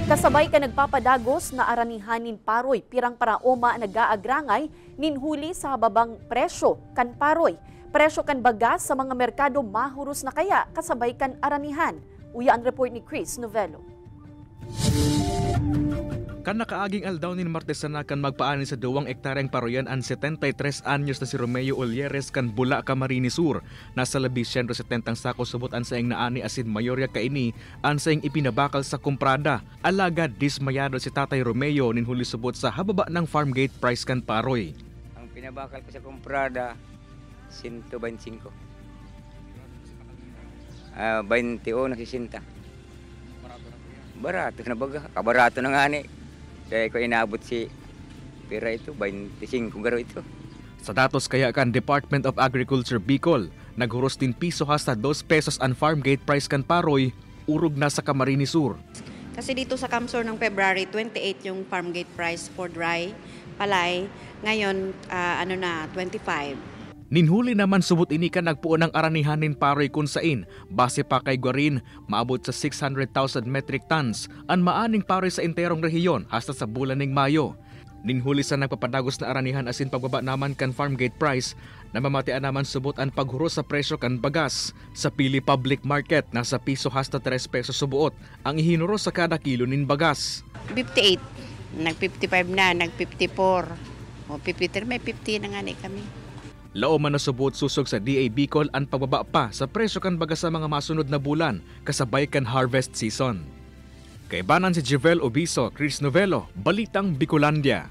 Kasabay ka nagpapadagos na aranihanin paroy, pirang paraoma nag-aagrangay, ninhuli sa babang presyo kan paroy. Presyo kan bagas sa mga merkado mahuros na kaya kasabay kan aranihan. Uya ang report ni Chris Novello. Kan nakaaging aldaw ni Martes na kan magpaani sa 2 ektaryang paroyan ang 73 anyos na si Romeo Olieres kan Bula, Camarines Sur. Nasa 170 sako subot ang saing naani asin mayorya kaini ang saing ipinabakal sa kumprada. Alagad dismayado si Tatay Romeo ninhuli subot sa hababa ng farm gate price kan paroy. Ang pinabakal ko sa kumprada 125. 21 na 60. Barato na baga, kabarato na nga ni. Kaya ko inaabot si pera ito, 25 garo ito. Sa datos kaya kan Department of Agriculture Bicol, naghuros din piso hasta 2 pesos ang farm gate price kan paroy, urog na sa Camarines Sur. Kasi dito sa Camsor ng February 28 yung farm gate price for dry palay, ngayon 25. Ninhuli naman subot ini kan nagpuon ng aranihanin paroy kun sain, base pa kay Guarin, maabot sa 600,000 metric tons ang maaning paroy sa enterong rehiyon hasta sa bulan ng Mayo. Ninhuli sa nagpapadagos na aranihan asin pagbaba naman kan farm gate price, namamatian naman subot ang paghuros sa presyo kan bagas. Sa Pili Public Market, nasa piso hasta 3 pesos subuot ang ihinuro sa kada kilo nin bagas. 58, nag-55 na, nag-54, o 53, may 50 na nga ni kami. Lao man nasubot susog sa DA Bicol ang pagbaba pa sa presyo kan bagas sa mga masunod na bulan kasabay kan harvest season. Kaibanan si Jevel Obiso, Chris Novello, Balitang Bicolandia.